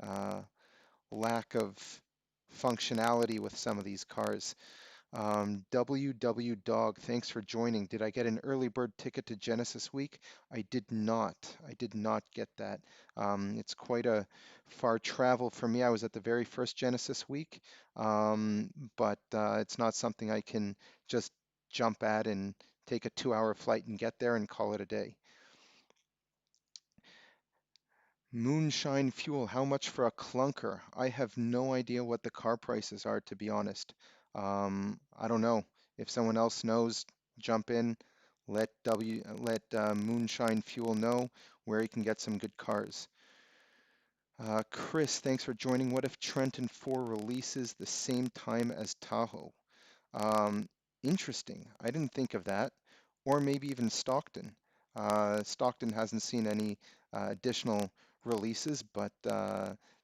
uh, lack of functionality with some of these cars. WW Dog, thanks for joining. Did I get an early bird ticket to Genesis Week? I did not. I did not get that. It's quite a far travel for me. I was at the very first Genesis Week, but it's not something I can just jump at and take a 2-hour flight and get there and call it a day. Moonshine Fuel, how much for a clunker? I have no idea what the car prices are, to be honest. I don't know. If someone else knows, jump in. Let Moonshine Fuel know where he can get some good cars. Chris, thanks for joining. What if Trenton 4 releases the same time as Tahoe? Um, Interesting. I didn't think of that. Or maybe even Stockton. Stockton hasn't seen any additional releases, but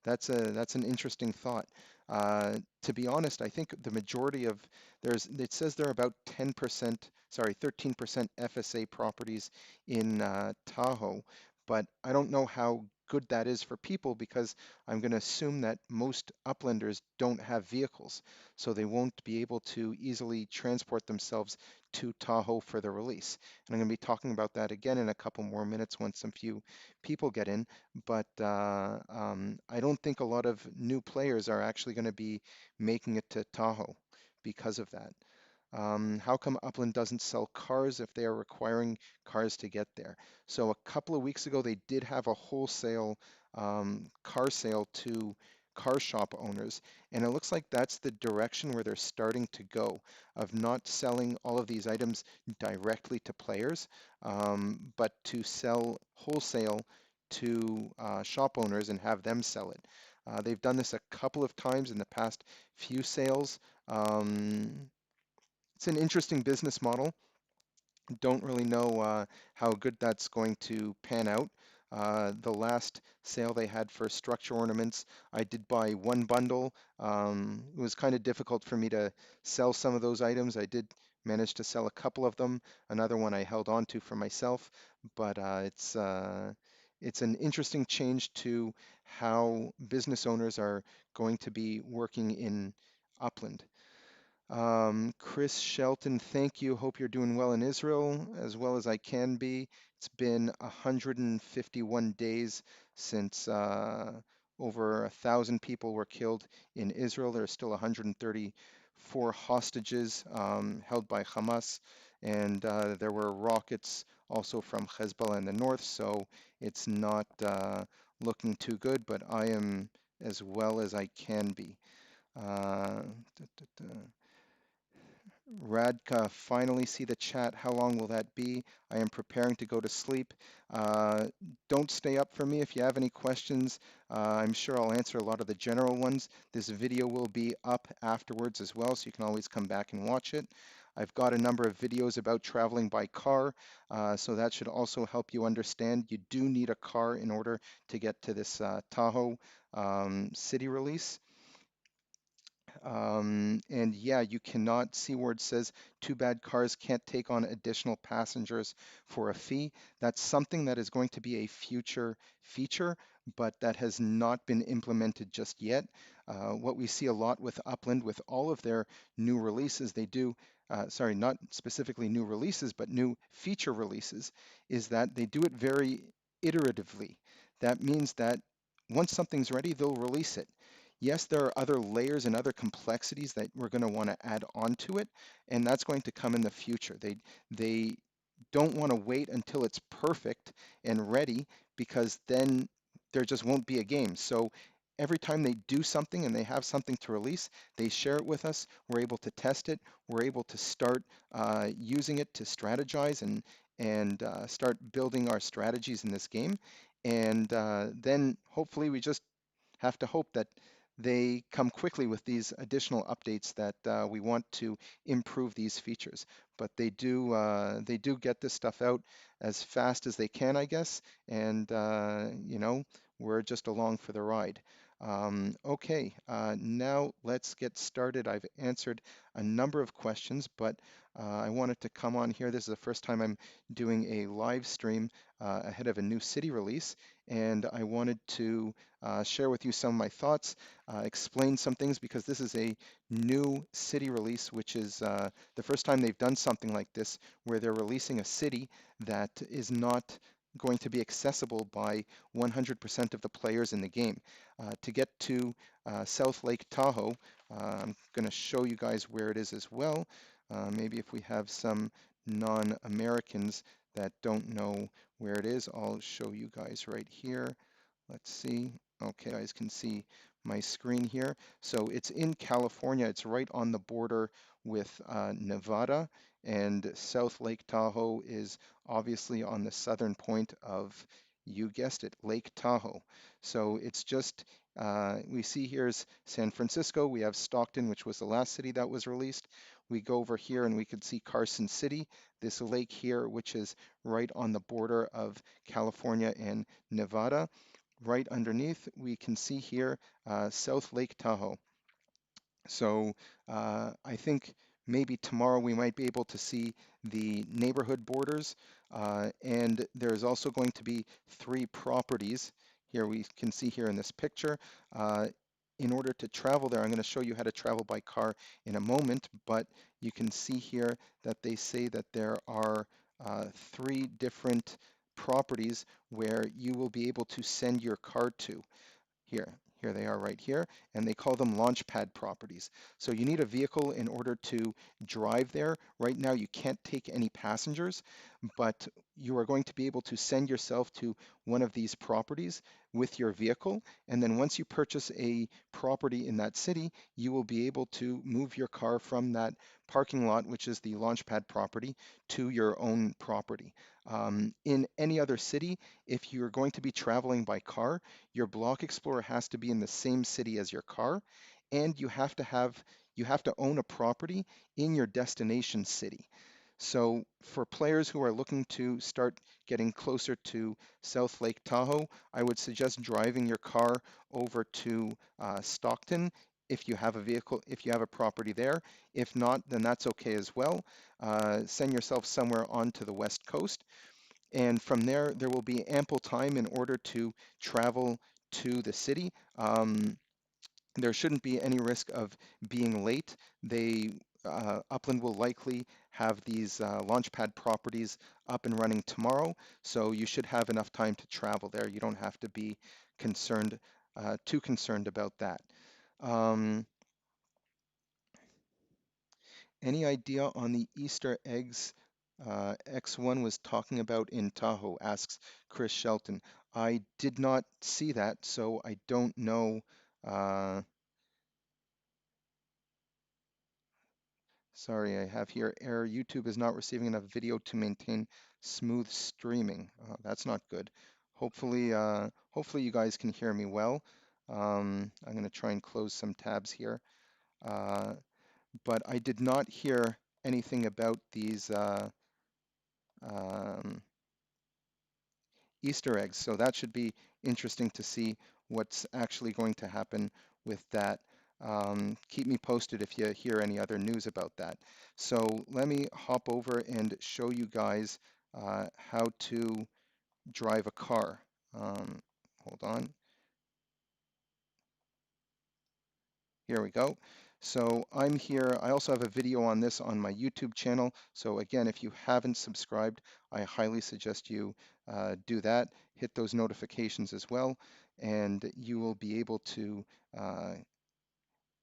that's an interesting thought. To be honest, I think the majority of it says there are about 10%, sorry, 13% FSA properties in Tahoe, but I don't know how good that is for people because I'm going to assume that most uplanders don't have vehicles, so they won't be able to easily transport themselves to Tahoe for the release. And I'm going to be talking about that again in a couple more minutes once some few people get in. But I don't think a lot of new players are actually going to be making it to Tahoe because of that. How come Upland doesn't sell cars if they are requiring cars to get there? So a couple of weeks ago, they did have a wholesale car sale to car shop owners, and it looks like that's the direction where they're starting to go, of not selling all of these items directly to players, but to sell wholesale to shop owners and have them sell it. They've done this a couple of times in the past few sales. It's an interesting business model. Don't really know how good that's going to pan out. The last sale they had for structure ornaments, I did buy one bundle. It was kind of difficult for me to sell some of those items. I did manage to sell a couple of them. Another one I held on to for myself, but it's an interesting change to how business owners are going to be working in Upland. Chris Shelton, thank you. Hope you're doing well in Israel as well as I can be. It's been 151 days since over 1,000 people were killed in Israel. There are still 134 hostages held by Hamas, and there were rockets also from Hezbollah in the north, so it's not looking too good, but I am as well as I can be. Uh, duh, duh, duh. Radka, finally see the chat. How long will that be? I am preparing to go to sleep. Uh, don't stay up for me if you have any questions. I'm sure I'll answer a lot of the general ones. This video will be up afterwards as well, so you can always come back and watch it. I've got a number of videos about traveling by car, so that should also help you understand. You do need a car in order to get to this Tahoe city release. And yeah, you cannot see where it says too bad cars can't take on additional passengers for a fee. That's something that is going to be a future feature, but that has not been implemented just yet. What we see a lot with Upland, with all of their new releases, they do, sorry, not specifically new releases, but new feature releases, is that they do it very iteratively. That means that once something's ready, they'll release it. Yes, there are other layers and other complexities that we're going to want to add onto it, and that's going to come in the future. They don't want to wait until it's perfect and ready because then there just won't be a game. So every time they do something and they have something to release, they share it with us. We're able to test it. We're able to start using it to strategize and start building our strategies in this game. And then hopefully we just have to hope that they come quickly with these additional updates that we want to improve these features. But they do get this stuff out as fast as they can, I guess. And you know, we're just along for the ride. Okay, now let's get started. I've answered a number of questions, but I wanted to come on here. This is the first time I'm doing a live stream ahead of a new city release, and I wanted to share with you some of my thoughts, explain some things because this is a new city release, which is the first time they've done something like this, where they're releasing a city that is not going to be accessible by 100% of the players in the game. To get to South Lake Tahoe, I'm going to show you guys where it is as well. Maybe if we have some non-Americans that don't know where it is, I'll show you guys right here. Let's see. Okay, you guys can see my screen here. So it's in California. It's right on the border with Nevada, and South Lake Tahoe is obviously on the southern point of, you guessed it, Lake Tahoe. So it's just, we see here's San Francisco. We have Stockton, which was the last city that was released. We go over here and we can see Carson City, this lake here, which is right on the border of California and Nevada. Right underneath, we can see here South Lake Tahoe. So I think maybe tomorrow we might be able to see the neighborhood borders. And there's also going to be 3 properties. Here we can see here in this picture. In order to travel there, I'm going to show you how to travel by car in a moment, but you can see here that they say that there are 3 different properties where you will be able to send your car to. Here they are right here, and they call them launchpad properties. So you need a vehicle in order to drive there. Right now you can't take any passengers, but you are going to be able to send yourself to one of these properties with your vehicle. And then once you purchase a property in that city, you will be able to move your car from that parking lot, which is the launchpad property, to your own property. In any other city, if you're going to be traveling by car, your Block Explorer has to be in the same city as your car, and you have to own a property in your destination city. So for players who are looking to start getting closer to South Lake Tahoe, I would suggest driving your car over to Stockton if you have a vehicle, if you have a property there. If not, then that's okay as well. Send yourself somewhere onto the West Coast. And from there, there will be ample time in order to travel to the city. There shouldn't be any risk of being late. Upland will likely have these launchpad properties up and running tomorrow, so you should have enough time to travel there. You don't have to be concerned, too concerned about that. Any idea on the Easter eggs X1 was talking about in Tahoe, asks Chris Shelton. I did not see that, so I don't know. Uh, Sorry, I have here error. YouTube is not receiving enough video to maintain smooth streaming. That's not good. Hopefully you guys can hear me well. I'm going to try and close some tabs here. Uh, but I did not hear anything about these um, Easter eggs. So that should be interesting to see what's actually going to happen with that. Keep me posted if you hear any other news about that. So let me hop over and show you guys how to drive a car. Hold on. Here we go. So I'm here. I also have a video on this on my YouTube channel. So again, if you haven't subscribed, I highly suggest you do that. Hit those notifications as well, and you will be able to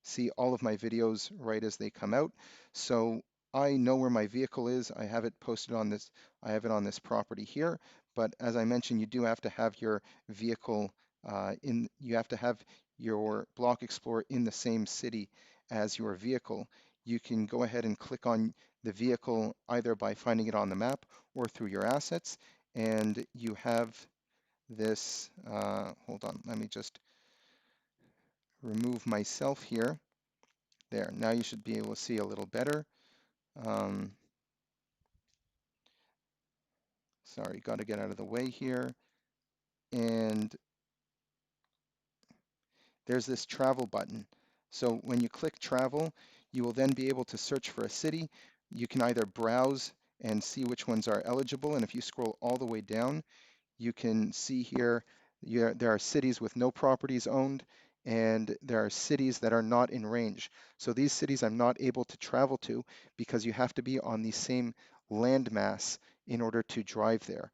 see all of my videos right as they come out. So I know where my vehicle is. I have it posted on this, I have it on this property here. But as I mentioned, you do have to have your vehicle you have to have your Block Explorer in the same city as your vehicle. You can go ahead and click on the vehicle either by finding it on the map or through your assets. And you have this, hold on, let me just remove myself here. There, now you should be able to see a little better. Um, Sorry, got to get out of the way here. And there's this travel button. So when you click travel, you will then be able to search for a city. You can either browse and see which ones are eligible, and if you scroll all the way down, you can see here there are cities with no properties owned, and there are cities that are not in range. So these cities I'm not able to travel to because you have to be on the same landmass in order to drive there.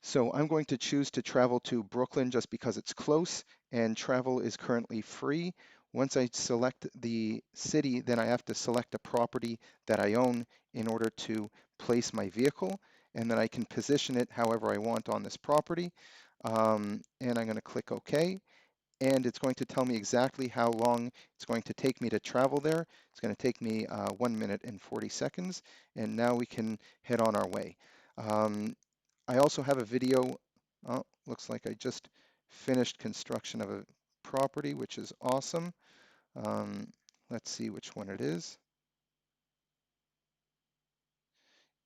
So I'm going to choose to travel to Brooklyn just because it's close and travel is currently free. Once I select the city, then I have to select a property that I own in order to place my vehicle, and then I can position it however I want on this property. And I'm going to click OK, and it's going to tell me exactly how long it's going to take me to travel there. It's going to take me 1 minute and 40 seconds, and now we can head on our way. Um, I also have a video. Oh, looks like I just finished construction of a property, which is awesome. Um, let's see which one it is.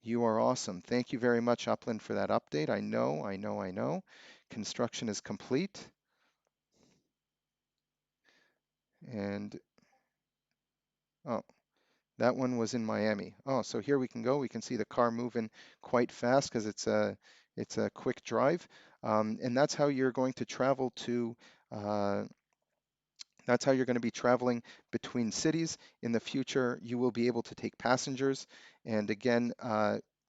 You are awesome. Thank you very much, Upland, for that update. I know. Construction is complete. And, oh, that one was in Miami. Oh, so here we can go. We can see the car moving quite fast because it's a quick drive. And that's how you're going to travel to uh, That's how you're going to be traveling between cities. In the future, you will be able to take passengers. And again,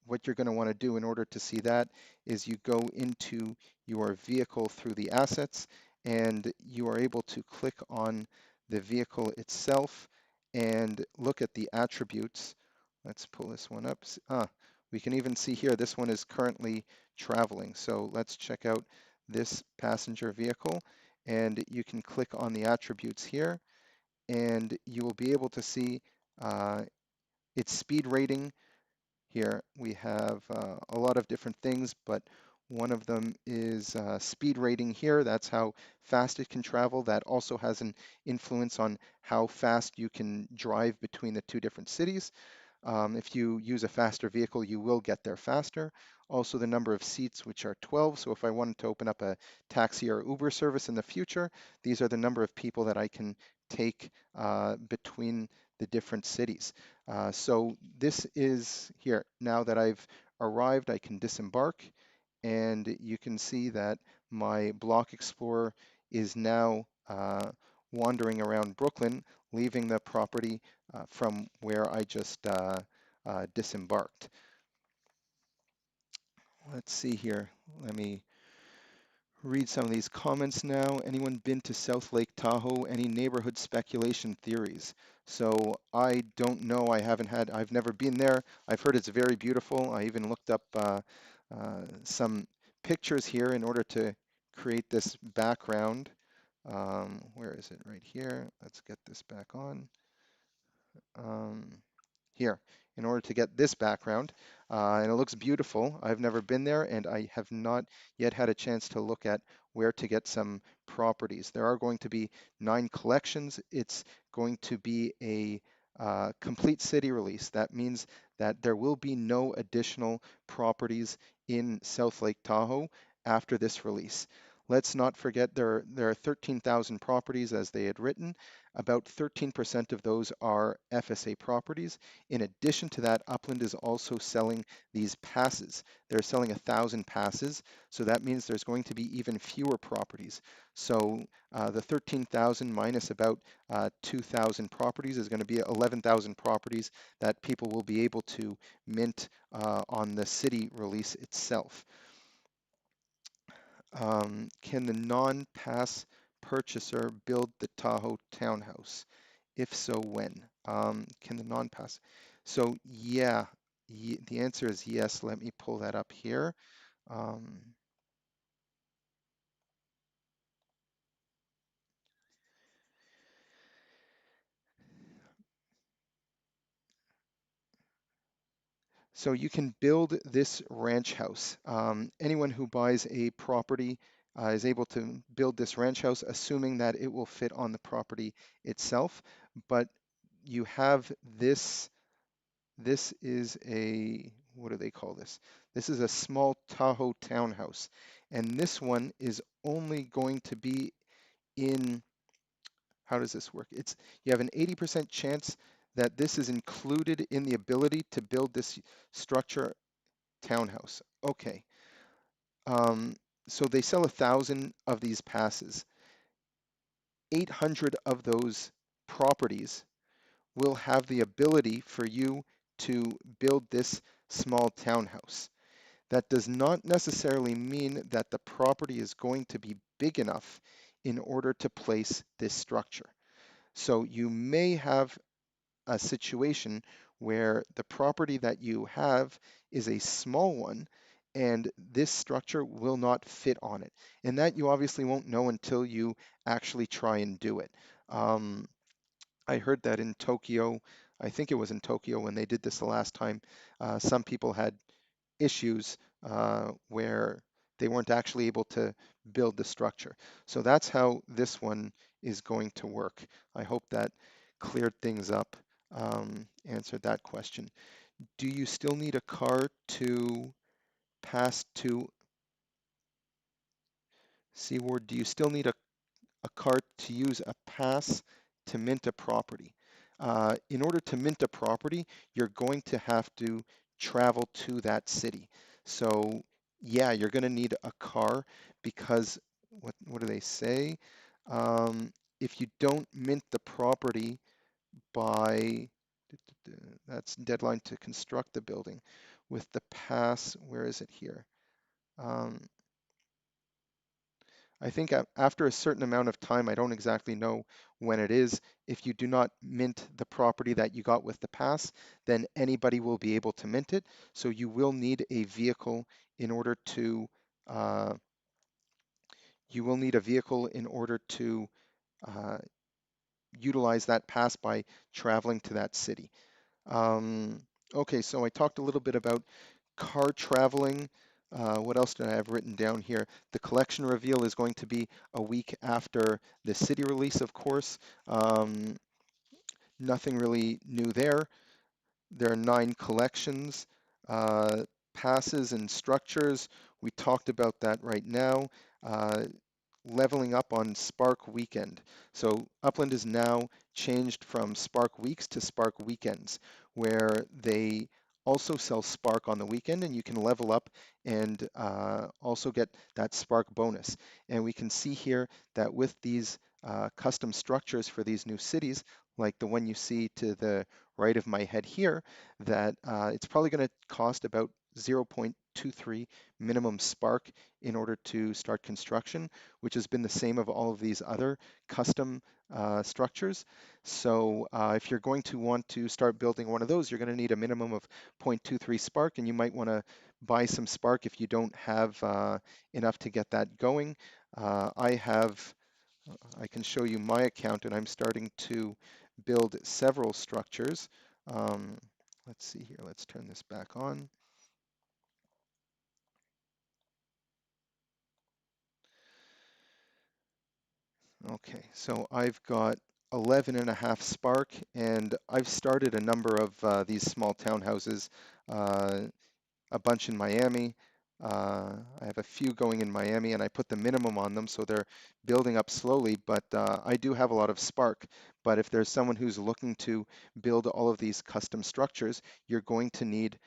what you're going to want to do in order to see that is you go into your vehicle through the assets, and you are able to click on the vehicle itself and look at the attributes. Let's pull this one up. We can even see here, this one is currently traveling. So let's check out this passenger vehicle, and you can click on the attributes here, and you will be able to see uh, its speed rating. Here we have a lot of different things, but one of them is speed rating here. That's how fast it can travel. That also has an influence on how fast you can drive between the two different cities. If you use a faster vehicle, you will get there faster. Also, the number of seats, which are 12. So if I wanted to open up a taxi or Uber service in the future, these are the number of people that I can take between the different cities. So this is here. Now that I've arrived, I can disembark, and you can see that my Block Explorer is now wandering around Brooklyn, leaving the property from where I just disembarked. Let's see here. Let me read some of these comments now. Anyone been to South Lake Tahoe? Any neighborhood speculation theories? So I don't know. I've never been there. I've heard it's very beautiful. I even looked up some pictures here in order to create this background. Where is it? Right here. Let's get this back on. Um, Here in order to get this background. And it looks beautiful. I've never been there, and I have not yet had a chance to look at where to get some properties. There are going to be 9 collections. It's going to be a complete city release. That means that there will be no additional properties in South Lake Tahoe after this release. Let's not forget there are 13,000 properties as they had written. About 13% of those are FSA properties. In addition to that, Upland is also selling these passes. They're selling 1,000 passes, so that means there's going to be even fewer properties. So the 13,000 minus about 2,000 properties is going to be 11,000 properties that people will be able to mint on the city release itself. Can the non-pass purchaser build the Tahoe townhouse? If so, when? Can the non-pass? So yeah, the answer is yes. Let me pull that up here. Um, so you can build this ranch house. Anyone who buys a property is able to build this ranch house, assuming that it will fit on the property itself. But you have this This is a, what do they call this? This is a small Tahoe townhouse. And this one is only going to be in, how does this work? It's, you have an 80% chance that this is included in the ability to build this structure townhouse. Okay. Um, so they sell 1,000 of these passes. 800 of those properties will have the ability for you to build this small townhouse. That does not necessarily mean that the property is going to be big enough in order to place this structure. So you may have a situation where the property that you have is a small one and this structure will not fit on it. And that you obviously won't know until you actually try and do it. Um, I heard that in Tokyo, I think it was in Tokyo when they did this the last time, some people had issues where they weren't actually able to build the structure. So that's how this one is going to work. I hope that cleared things up, answered that question. Do you still need a car to pass to Seaward? Do you still need a card to use a pass to mint a property? In order to mint a property, you're going to have to travel to that city. So yeah, you're going to need a car because what do they say? Um, if you don't mint the property by, that's deadline to construct the building. With the pass, where is it here? Um, I think after a certain amount of time, I don't exactly know when it is, if you do not mint the property that you got with the pass, then anybody will be able to mint it. So you will need a vehicle in order to, uh, you will need a vehicle in order to uh, utilize that pass by traveling to that city. Um, okay, so I talked a little bit about car traveling. What else did I have written down here? The collection reveal is going to be a week after the city release, of course. Um, Nothing really new there. There are 9 collections, passes and structures. We talked about that right now. Uh, Leveling up on Spark Weekend. So Upland is now changed from Spark Weeks to Spark Weekends, where they also sell Spark on the weekend, and you can level up and also get that Spark bonus. And we can see here that with these custom structures for these new cities, like the one you see to the right of my head here, that it's probably going to cost about 0.23 minimum Spark in order to start construction, which has been the same of all of these other custom structures. So if you're going to want to start building one of those, you're going to need a minimum of 0.23 Spark, and you might want to buy some Spark if you don't have enough to get that going. I can show you my account, and I'm starting to build several structures. Um, let's see here, let's turn this back on. Okay, so I've got 11.5 Spark, and I've started a number of these small townhouses, uh, a bunch in Miami. I have a few going in Miami, and I put the minimum on them, so they're building up slowly, but I do have a lot of Spark. But if there's someone who's looking to build all of these custom structures, you're going to need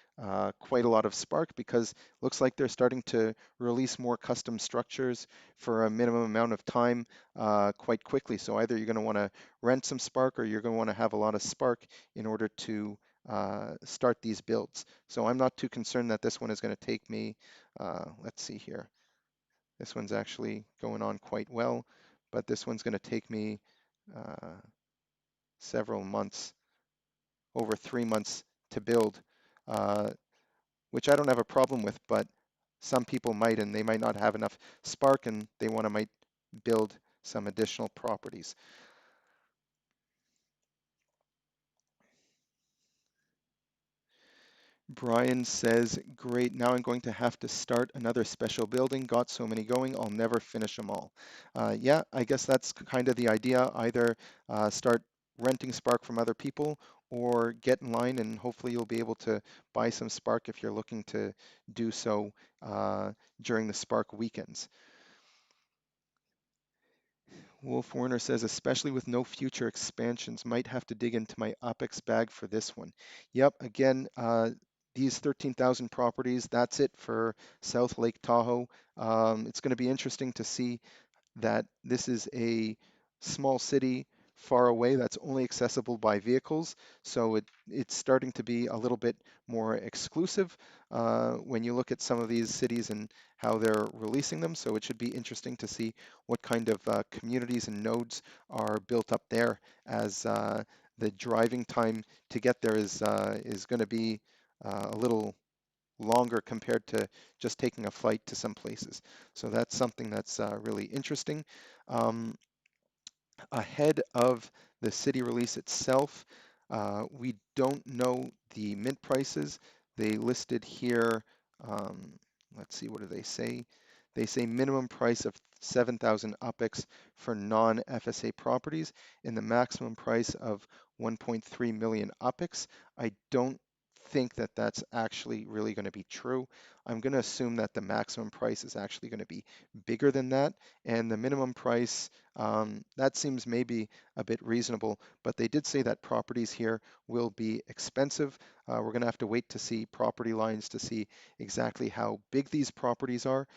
quite a lot of Spark because it looks like they're starting to release more custom structures for a minimum amount of time quite quickly. So either you're going to want to rent some Spark or you're going to want to have a lot of Spark in order to start these builds. So I'm not too concerned that this one is going to take me, let's see here. This one's actually going on quite well, but this one's going to take me uh, several months, over 3 months to build, uh, which I don't have a problem with, but some people might, and they might not have enough spark and they want to might build some additional properties. Brian says, great, now I'm going to have to start another special building. Got so many going, I'll never finish them all. Yeah, I guess that's kind of the idea. Either start renting Spark from other people or get in line, and hopefully you'll be able to buy some Spark if you're looking to do so uh, during the Spark weekends. Wolf Warner says, especially with no future expansions, might have to dig into my OpEx bag for this one. Yep, again, these 13,000 properties, that's it for South Lake Tahoe. It's going to be interesting to see that this is a small city far away that's only accessible by vehicles. So it's starting to be a little bit more exclusive when you look at some of these cities and how they're releasing them. So it should be interesting to see what kind of communities and nodes are built up there, as the driving time to get there is going to be a little longer compared to just taking a flight to some places. So that's something that's really interesting. Um, Ahead of the city release itself, we don't know the mint prices. They listed here, um, let's see, what do they say? They say minimum price of 7,000 UPEX for non-FSA properties and the maximum price of 1.3 million UPEX. I don't think that that's actually really going to be true. I'm going to assume that the maximum price is actually going to be bigger than that, and the minimum price, that seems maybe a bit reasonable, but they did say that properties here will be expensive. We're going to have to wait to see property lines to see exactly how big these properties are,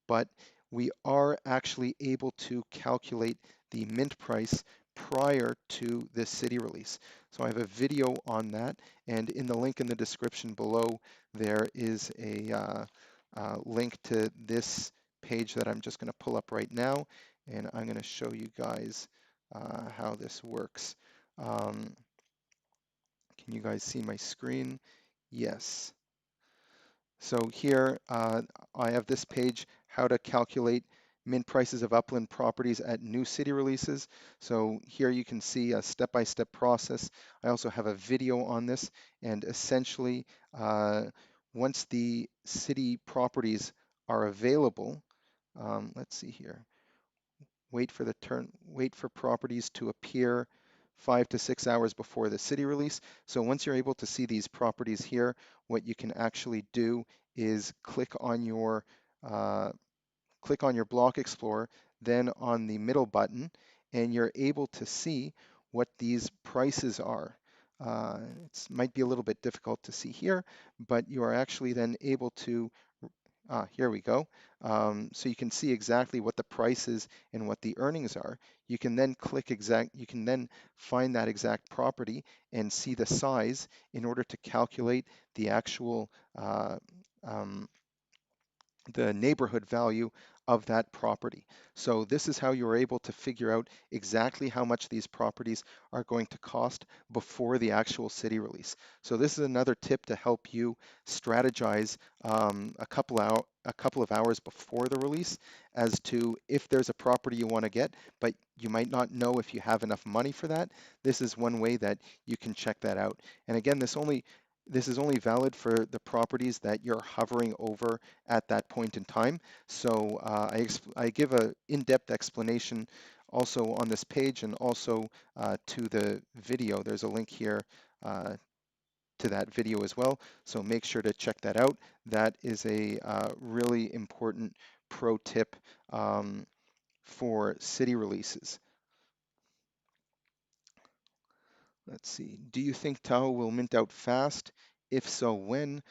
but we are actually able to calculate the mint price prior to this city release. So I have a video on that, and in the link in the description below, there is a link to this page that I'm just going to pull up right now, and I'm going to show you guys how this works. Um, can you guys see my screen? Yes. So here I have this page, how to calculate mint prices of upland properties at new city releases. So here you can see a step-by-step process. I also have a video on this, and essentially once the city properties are available, let's see here. Wait for properties to appear 5 to 6 hours before the city release. So once you're able to see these properties here, what you can actually do is uh, click on your block explorer, then on the middle button, and you're able to see what these prices are. It might be a little bit difficult to see here, but you are actually then able to here we go. So you can see exactly what the price is and what the earnings are. You can then find that exact property and see the size in order to calculate the actual um, the neighborhood value of that property. So this is how you're able to figure out exactly how much these properties are going to cost before the actual city release. So this is another tip to help you strategize a couple of hours before the release as to if there's a property you want to get, but you might not know if you have enough money for that. This is one way that you can check that out. And again, this is only valid for the properties that you're hovering over at that point in time. So I give an in-depth explanation also on this page, and also to the video. There's a link here to that video as well. So make sure to check that out. That is a really important pro tip for city releases. Let's see. Do you think Tahoe will mint out fast? If so, when?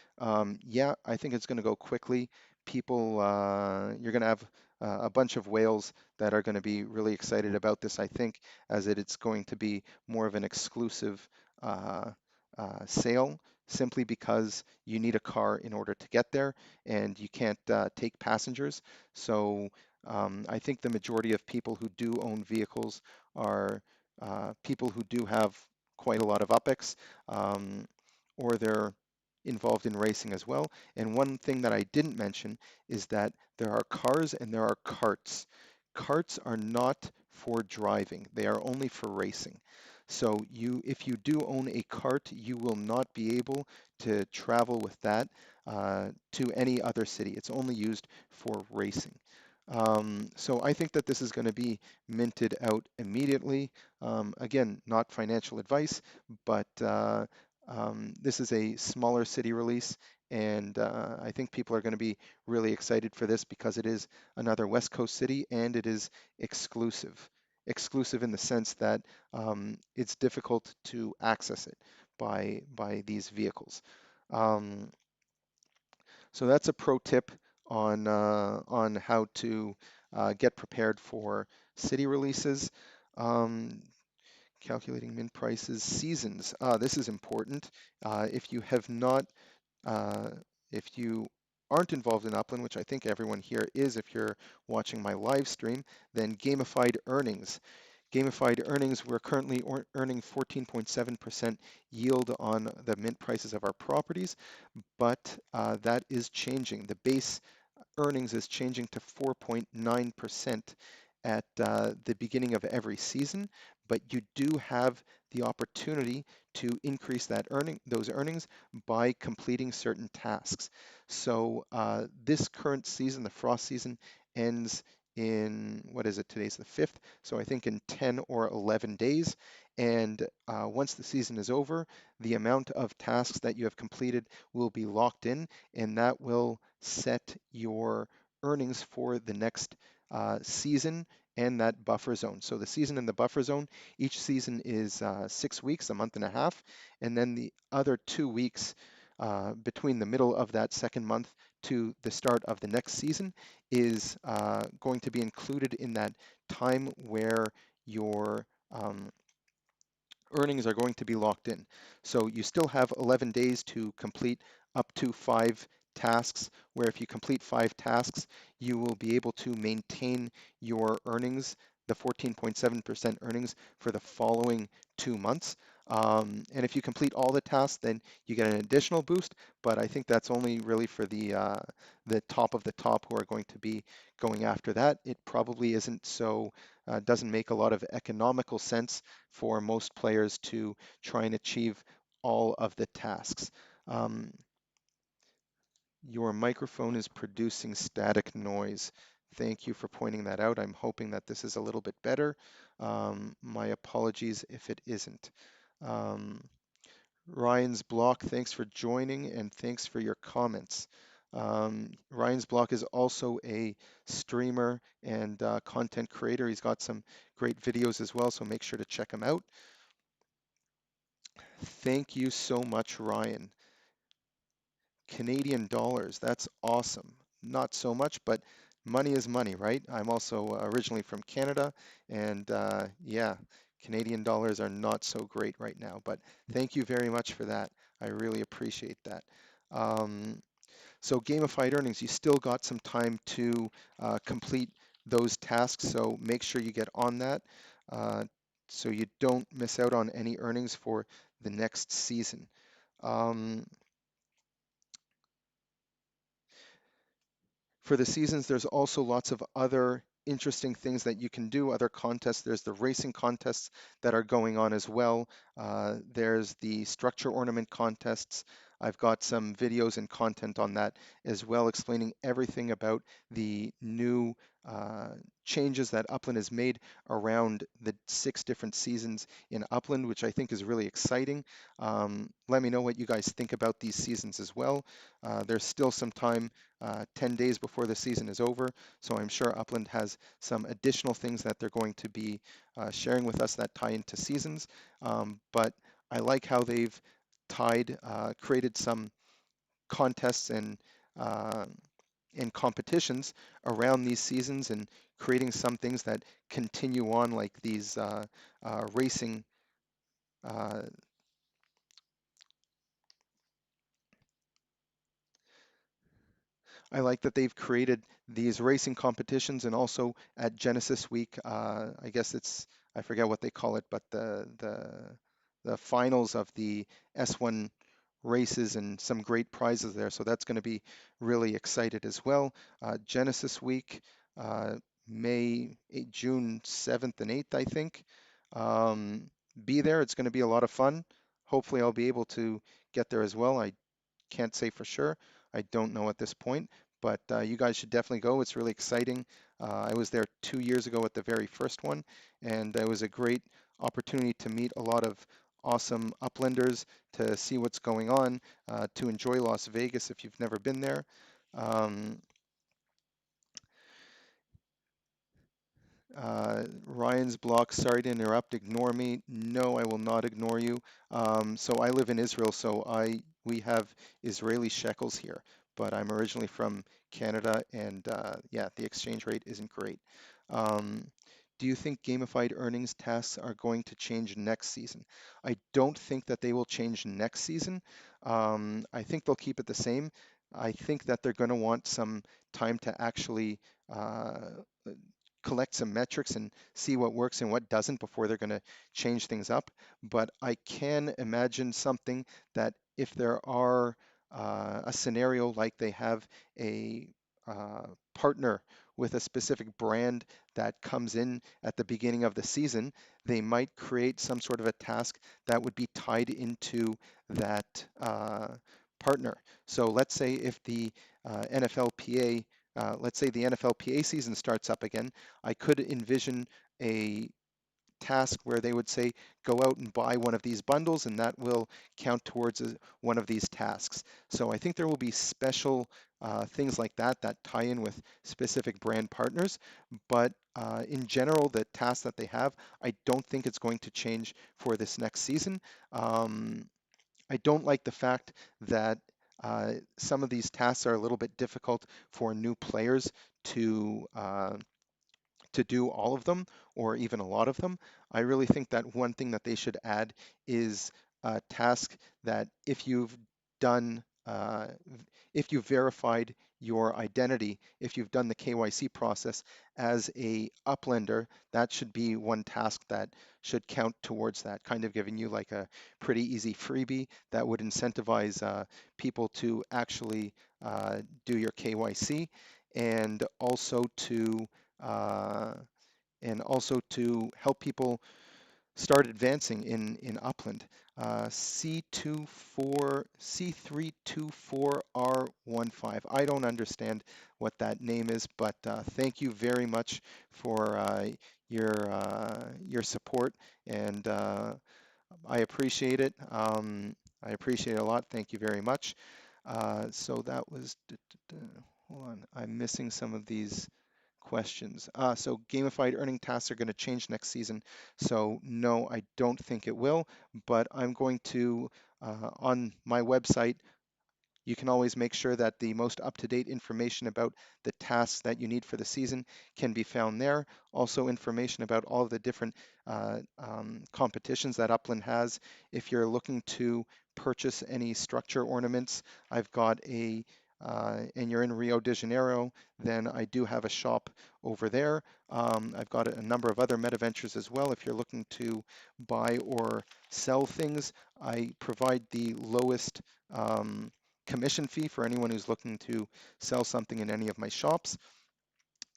Yeah, I think it's going to go quickly. You're going to have a bunch of whales that are going to be really excited about this, I think, as it's going to be more of an exclusive uh, sale, simply because you need a car in order to get there and you can't take passengers. So I think the majority of people who do own vehicles are people who do have quite a lot of UPEX, or they're involved in racing as well. And one thing that I didn't mention is that there are cars and there are carts. Carts are not for driving, they are only for racing. So if you do own a cart, you will not be able to travel with that to any other city. It's only used for racing. So I think that this is going to be minted out immediately. Again, not financial advice, but this is a smaller city release, and I think people are going to be really excited for this because it is another West Coast city and it is exclusive. Exclusive in the sense that it's difficult to access it by these vehicles. Um, so that's a pro tip on how to get prepared for city releases. Um, Calculating min prices, seasons. This is important. If you have not, uh, if you aren't involved in Upland, which I think everyone here is if you're watching my live stream, then gamified earnings. Gamified earnings, we're currently earning 14.7% yield on the mint prices of our properties, but that is changing. The base earnings is changing to 4.9% at the beginning of every season, but you do have the opportunity to increase those earnings by completing certain tasks. So this current season, the frost season, ends in, what is it, today's the 5th, so I think in 10 or 11 days. And once the season is over, the amount of tasks that you have completed will be locked in, and that will set your earnings for the next season and that buffer zone. So the season and the buffer zone, each season is 6 weeks, a month and a half, and then the other 2 weeks between the middle of that second month to the start of the next season is going to be included in that time where your earnings are going to be locked in. So you still have 11 days to complete up to 5 tasks, where if you complete 5 tasks, you will be able to maintain your earnings, the 14.7% earnings for the following 2 months. And if you complete all the tasks, then you get an additional boost, but I think that's only really for the top of the top who are going to be going after that. It probably isn't so, doesn't make a lot of economical sense for most players to try and achieve all of the tasks. Um, your microphone is producing static noise. Thank you for pointing that out. I'm hoping that this is a little bit better. My apologies if it isn't. Um, Ryan's Block, thanks for joining and thanks for your comments. Ryan's Block is also a streamer and content creator. He's got some great videos as well, so make sure to check him out. Thank you so much, Ryan. Canadian dollars, that's awesome. Not so much, but money is money, right? I'm also originally from Canada, and yeah, Canadian dollars are not so great right now, but thank you very much for that. I really appreciate that. Um, so gamified earnings, you still got some time to complete those tasks, so make sure you get on that uh, so you don't miss out on any earnings for the next season. Um, For the seasons, there's also lots of other interesting things that you can do, other contests. There's the racing contests that are going on as well. There's the structure ornament contests. I've got some videos and content on that as well, explaining everything about the new uh, changes that Upland has made around the 6 different seasons in Upland, which I think is really exciting. Let me know what you guys think about these seasons as well. There's still some time 10 days before the season is over. So I'm sure Upland has some additional things that they're going to be sharing with us that tie into seasons. But I like how they've created some contests uh, and competitions around these seasons and creating some things that continue on, like these racing uh, I like that they've created these racing competitions, and also at Genesis Week, I guess I forget what they call it, but the finals of the S1 races and some great prizes there. So that's going to be really excited as well. Genesis Week, uh, June 7th and 8th, I think. Be there. It's going to be a lot of fun. Hopefully, I'll be able to get there as well. I can't say for sure. I don't know at this point, but you guys should definitely go. It's really exciting. I was there 2 years ago at the very first one, and it was a great opportunity to meet a lot of awesome uplanders, to see what's going on, to enjoy Las Vegas if you've never been there. Um, Ryan's block, sorry to interrupt, ignore me. No, I will not ignore you. So I live in Israel, so we have Israeli shekels here, but I'm originally from Canada, and yeah, the exchange rate isn't great. Um, do you think gamified earnings tasks are going to change next season? I don't think that they will change next season. I think they'll keep it the same. I think that they're going to want some time to actually uh, collect some metrics and see what works and what doesn't before they're going to change things up. But I can imagine something that if there are a scenario like they have a partner with a specific brand that comes in at the beginning of the season, they might create some sort of a task that would be tied into that partner. So let's say if the NFLPA let's say the NFLPA season starts up again, I could envision a task where they would say, go out and buy one of these bundles, and that will count towards one of these tasks. So I think there will be special things like that that tie in with specific brand partners. But in general, the task that they have, I don't think it's going to change for this next season. Um, I don't like the fact that some of these tasks are a little bit difficult for new players to uh, to do all of them or even a lot of them. I really think that one thing that they should add is a task that done, uh, if you've verified your identity, if you've done the KYC process as a uplender, that should be one task that should count towards that, kind of giving you like a pretty easy freebie that would incentivize people to actually do your KYC and also to uh, help people start advancing in Upland. C324R15. I don't understand what that name is, but thank you very much for your support, and I appreciate it. I appreciate it a lot. Thank you very much. So that was, hold on, I'm missing some of these questions. So gamified earning tasks are going to change next season. So no, I don't think it will, but I'm going to, on my website, you can always make sure that the most up-to-date information about the tasks that you need for the season can be found there. Also information about all of the different competitions that Upland has. If you're looking to purchase any structure ornaments, I've got and you're in Rio de Janeiro, then I do have a shop over there. I've got a number of other meta ventures as well. If you're looking to buy or sell things, I provide the lowest commission fee for anyone who's looking to sell something in any of my shops.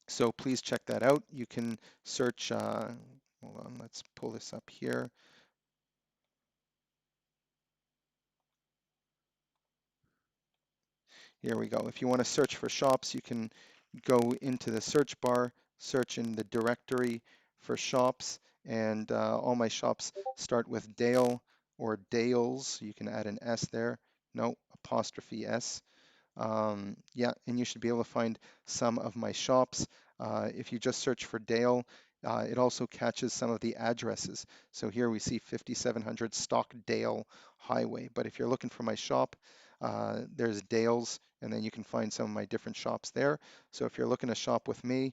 So please check that out. You can search, hold on, let's pull this up here. Here we go. If you want to search for shops, you can go into the search bar, search in the directory for shops, and all my shops start with Dale or Dales. You can add an S there. No, apostrophe S. Yeah, and you should be able to find some of my shops. If you just search for Dale, it also catches some of the addresses. So here we see 5700 Stockdale Highway. But if you're looking for my shop, there's Dale's, and then you can find some of my different shops there. So if you're looking to shop with me,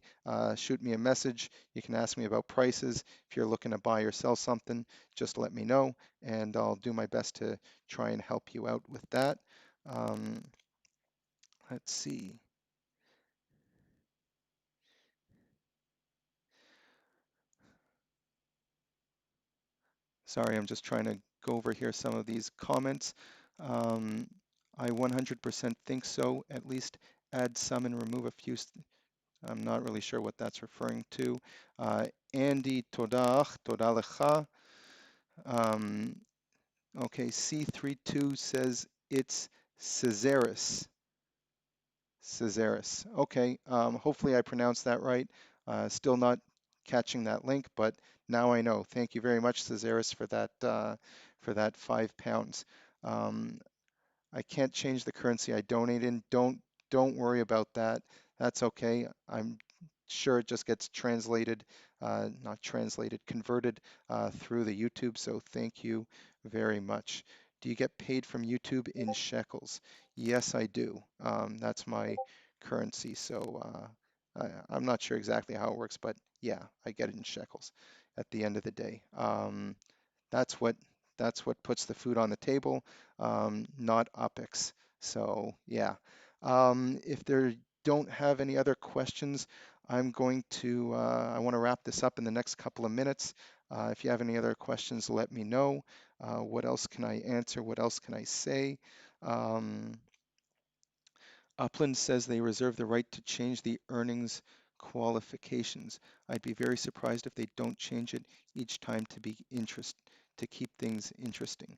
shoot me a message. You can ask me about prices. If you're looking to buy or sell something, just let me know, and I'll do my best to try and help you out with that. Um, let's see. Sorry, I'm just trying to go over here some of these comments. Um, I 100% think so. At least add some and remove a few. I'm not really sure what that's referring to. Andy Todach, Todalecha. Um, okay, C32 says it's Caesaris. Caesarus. Okay, hopefully I pronounced that right. Still not catching that link, but now I know. Thank you very much, Caesarus, for that £5. Um, I can't change the currency I donate in. Don't worry about that. That's okay. I'm sure it just gets translated, not translated, converted through the YouTube. So thank you very much. Do you get paid from YouTube in shekels? Yes, I do. That's my currency. So I'm not sure exactly how it works, but yeah, I get it in shekels at the end of the day. That's what that's what puts the food on the table, not UPEX. So yeah, if there don't have any other questions, I want to wrap this up in the next couple of minutes. If you have any other questions, let me know. What else can I answer? What else can I say? Um, Upland says they reserve the right to change the earnings qualifications. I'd be very surprised if they don't change it each time to keep things interesting.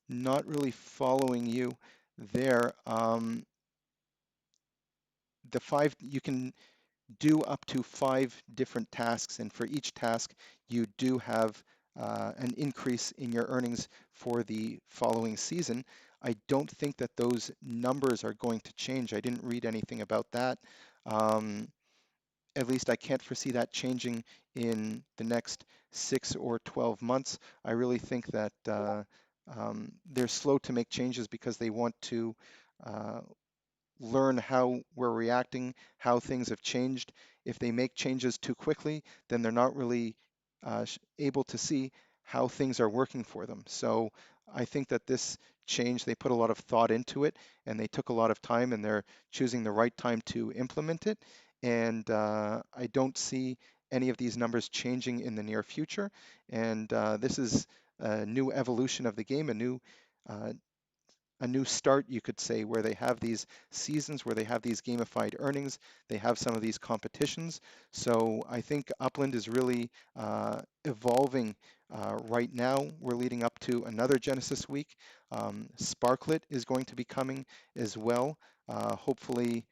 Not really following you there. The five you can do up to 5 different tasks, and for each task, you do have an increase in your earnings for the following season. I don't think that those numbers are going to change. I didn't read anything about that. Um, at least I can't foresee that changing in the next 6 or 12 months. I really think that they're slow to make changes because they want to uh, learn how we're reacting, how things have changed. If they make changes too quickly, then they're not really able to see how things are working for them. So I think that this change, they put a lot of thought into it and they took a lot of time and they're choosing the right time to implement it. And I don't see any of these numbers changing in the near future. And this is a new evolution of the game, uh, a new start, you could say, where they have these seasons, where they have these gamified earnings, they have some of these competitions. So I think Upland is really evolving right now. We're leading up to another Genesis week. Sparklet is going to be coming as well, hopefully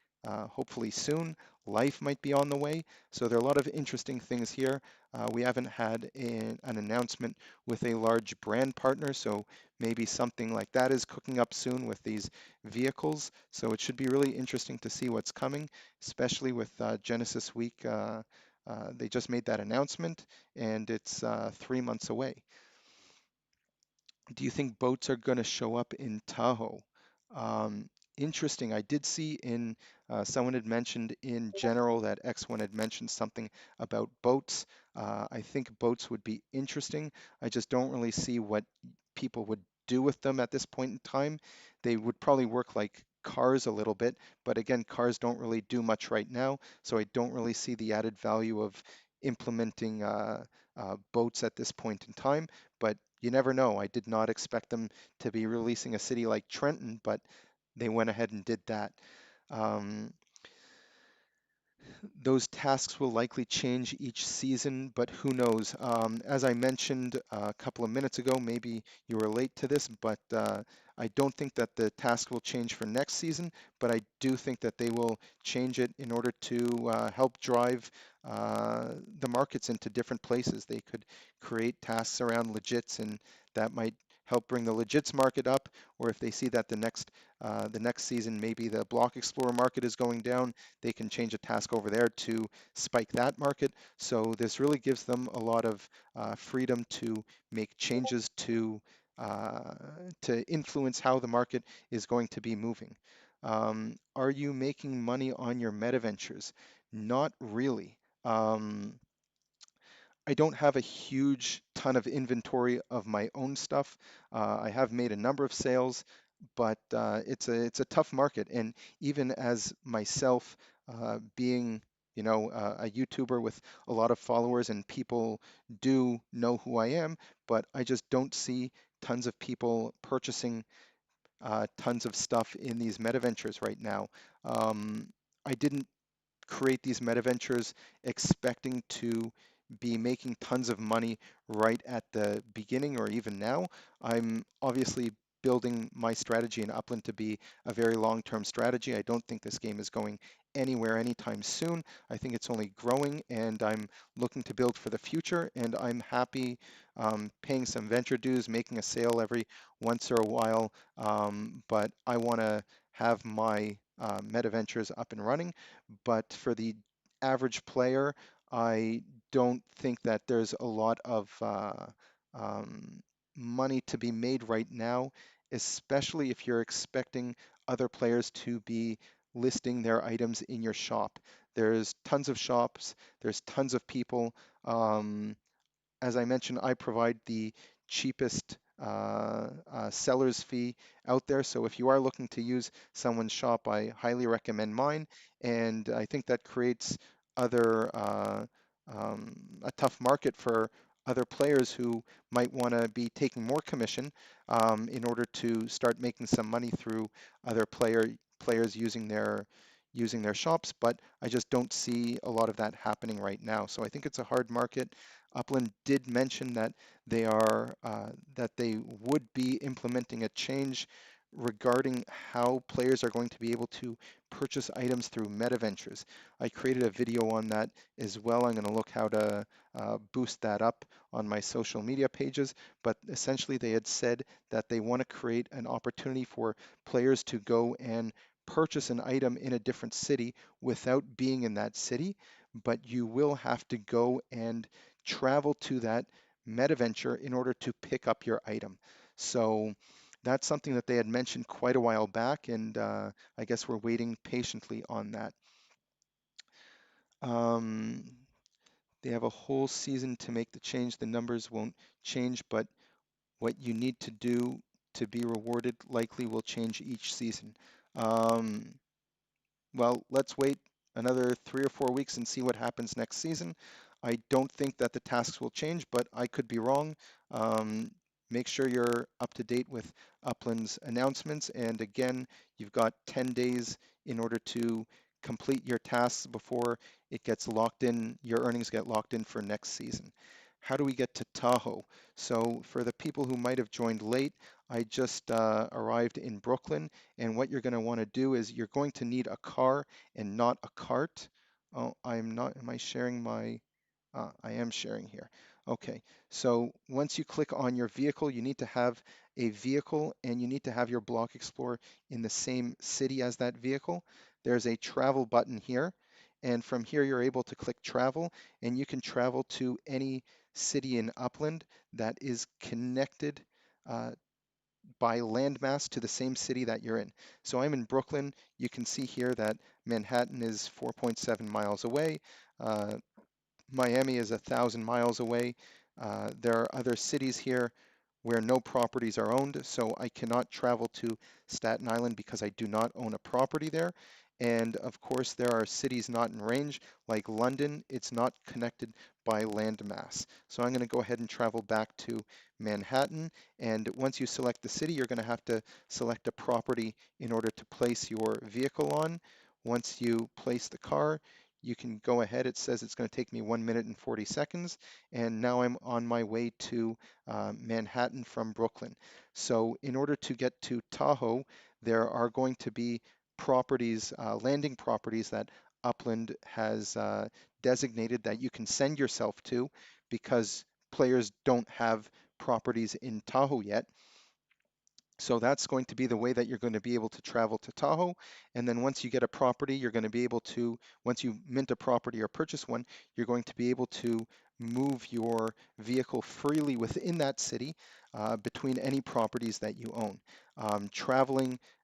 soon. Life might be on the way. So there are a lot of interesting things here. We haven't had an announcement with a large brand partner, so maybe something like that is cooking up soon with these vehicles. So it should be really interesting to see what's coming, especially with Genesis Week. They just made that announcement and it's 3 months away. Do you think boats are going to show up in Tahoe? Um, Interesting. I did see in someone had mentioned in general that X1 had mentioned something about boats. I think boats would be interesting. I just don't really see what people would do with them at this point in time. They would probably work like cars a little bit, but again, cars don't really do much right now, so I don't really see the added value of implementing boats at this point in time. But you never know. I did not expect them to be releasing a city like Trenton, but they went ahead and did that. Um, those tasks will likely change each season, but who knows? As I mentioned a couple of minutes ago, maybe you were late to this, but I don't think that the task will change for next season, but I do think that they will change it in order to help drive the markets into different places. They could create tasks around legits, and that might help bring the legits market up, or if they see that the next season maybe the block explorer market is going down, they can change a task over there to spike that market. So this really gives them a lot of freedom to make changes uh, to influence how the market is going to be moving. Are you making money on your meta ventures? Not really. I don't have a huge ton of inventory of my own stuff. I have made a number of sales, but it's a tough market. And even as myself, being a YouTuber with a lot of followers and people do know who I am, but I just don't see tons of people purchasing tons of stuff in these meta ventures right now. I didn't create these meta ventures expecting to be making tons of money right at the beginning or even now. I'm obviously building my strategy in Upland to be a very long-term strategy. I don't think this game is going anywhere anytime soon. I think it's only growing, and I'm looking to build for the future, and I'm happy paying some venture dues, making a sale every once or a while, but I want to have my meta ventures up and running. But for the average player, I don't think that there's a lot of um, money to be made right now, especially if you're expecting other players to be listing their items in your shop. There's tons of shops, there's tons of people. As I mentioned, I provide the cheapest seller's fee out there. So if you are looking to use someone's shop, I highly recommend mine. And I think that creates other a tough market for other players who might want to be taking more commission in order to start making some money through other players using their shops. But I just don't see a lot of that happening right now. So I think it's a hard market. Upland did mention that they would be implementing a change regarding how players are going to be able to purchase items through meta ventures. I created a video on that as well. I'm going to look how to boost that up on my social media pages. But essentially, they had said that they want to create an opportunity for players to go and purchase an item in a different city without being in that city, but you will have to go and travel to that metaventure in order to pick up your item. So that's something that they had mentioned quite a while back, and I guess we're waiting patiently on that. Um, they have a whole season to make the change. The numbers won't change, but what you need to do to be rewarded likely will change each season. Um, Well, let's wait another 3 or 4 weeks and see what happens next season. I don't think that the tasks will change, but I could be wrong. Um, Make sure you're up to date with Upland's announcements. And again, you've got 10 days in order to complete your tasks before it gets locked in, your earnings get locked in for next season. How do we get to Tahoe? So for the people who might have joined late, I just arrived in Brooklyn, and what you're going to want to do is you're going to need a car and not a cart. Oh, I'm not, am I sharing my, I am sharing here. Okay, so once you click on your vehicle, you need to have a vehicle and you need to have your Block Explorer in the same city as that vehicle. There's a travel button here, and from here you're able to click travel, and you can travel to any city in Upland that is connected uh, by landmass to the same city that you're in. So I'm in Brooklyn. You can see here that Manhattan is 4.7 miles away. Uh, Miami is 1,000 miles away. There are other cities here where no properties are owned, so I cannot travel to Staten Island because I do not own a property there. And of course, there are cities not in range, like London. It's not connected by landmass. So I'm going to go ahead and travel back to Manhattan. And once you select the city, you're going to have to select a property in order to place your vehicle on. Once you place the car, you can go ahead. It says it's going to take me 1 minute and 40 seconds. And now I'm on my way to Manhattan from Brooklyn. So in order to get to Tahoe, there are going to be properties, landing properties that Upland has designated that you can send yourself to because players don't have properties in Tahoe yet. So that's going to be the way that you're going to be able to travel to Tahoe. And then once you get a property, you're going to be able to, once you mint a property or purchase one, you're going to be able to move your vehicle freely within that city between any properties that you own.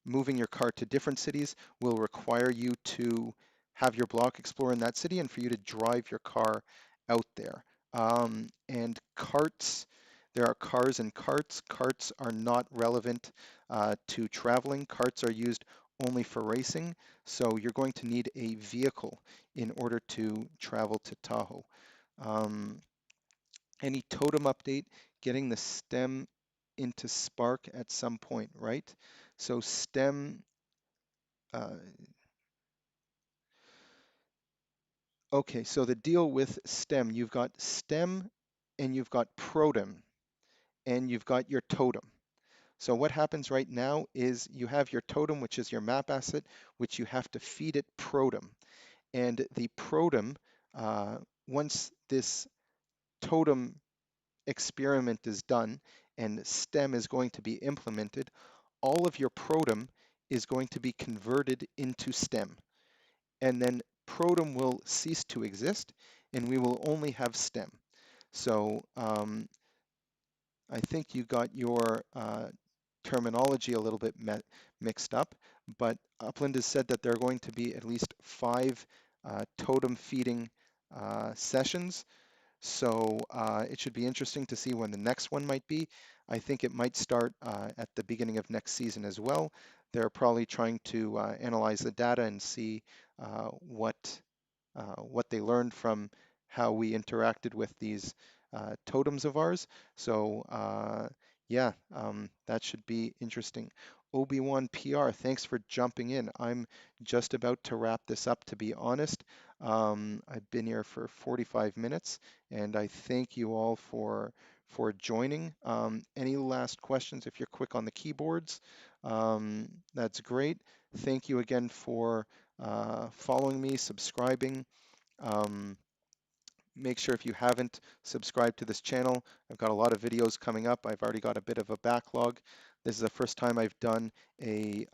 Moving your car to different cities will require you to have your Block Explorer in that city and for you to drive your car out there. And carts, there are cars and carts. Carts are not relevant to traveling. Carts are used only for racing. So you're going to need a vehicle in order to travel to Tahoe. Um, any totem update, getting the stem into Spark at some point, right? So stem, uh, okay, so the deal with stem, you've got stem and you've got protem and you've got your totem. So what happens right now is you have your totem, which is your map asset, which you have to feed it Protem. And the Protem, uh, once this totem experiment is done and STEM is going to be implemented, all of your Protem is going to be converted into STEM. And then Protem will cease to exist, and we will only have STEM. So I think you got your terminology a little bit mixed up, but Upland has said that there are going to be at least 5 totem feeding sessions. So it should be interesting to see when the next one might be. I think it might start at the beginning of next season as well. They're probably trying to analyze the data and see what they learned from how we interacted with these totems of ours. So yeah, that should be interesting. Obi-Wan PR, thanks for jumping in. I'm just about to wrap this up, to be honest. I've been here for 45 minutes, and I thank you all for joining. Any last questions? If you're quick on the keyboards, that's great. Thank you again for following me, subscribing. Um, Make sure if you haven't subscribed to this channel, I've got a lot of videos coming up. I've already got a bit of a backlog. This is the first time I've done a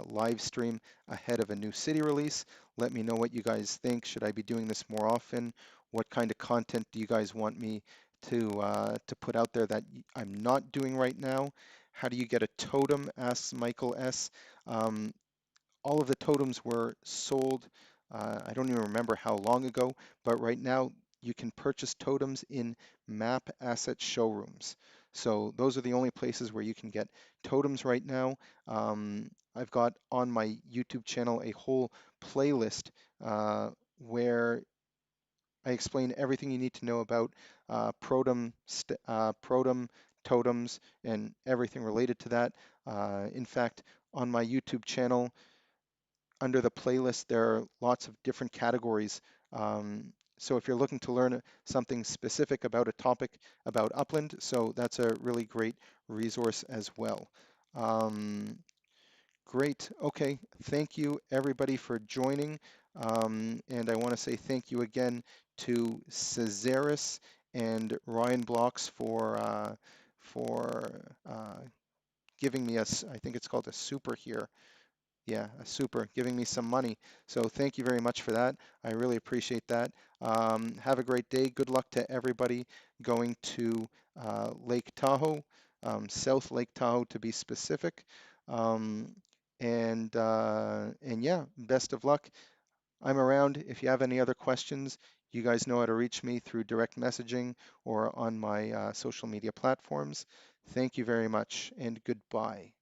live stream ahead of a new city release. Let me know what you guys think. Should I be doing this more often? What kind of content do you guys want me to put out there that I'm not doing right now? How do you get a totem? Asks Michael S. Um, all of the totems were sold. I don't even remember how long ago, but right now you can purchase totems in map asset showrooms. So those are the only places where you can get totems right now. I've got on my YouTube channel a whole playlist where I explain everything you need to know about Protem, totems, and everything related to that. In fact, on my YouTube channel, under the playlist, there are lots of different categories. So if you're looking to learn something specific about a topic about Upland, so that's a really great resource as well. Um, Great. Okay. Thank you everybody for joining. And I want to say thank you again to Cesaris and Ryan Blocks for giving me I think it's called a super here. Yeah, super, giving me some money. So thank you very much for that. I really appreciate that. Have a great day. Good luck to everybody going to Lake Tahoe, South Lake Tahoe to be specific. Um, and yeah, best of luck. I'm around. If you have any other questions, you guys know how to reach me through direct messaging or on my social media platforms. Thank you very much and goodbye.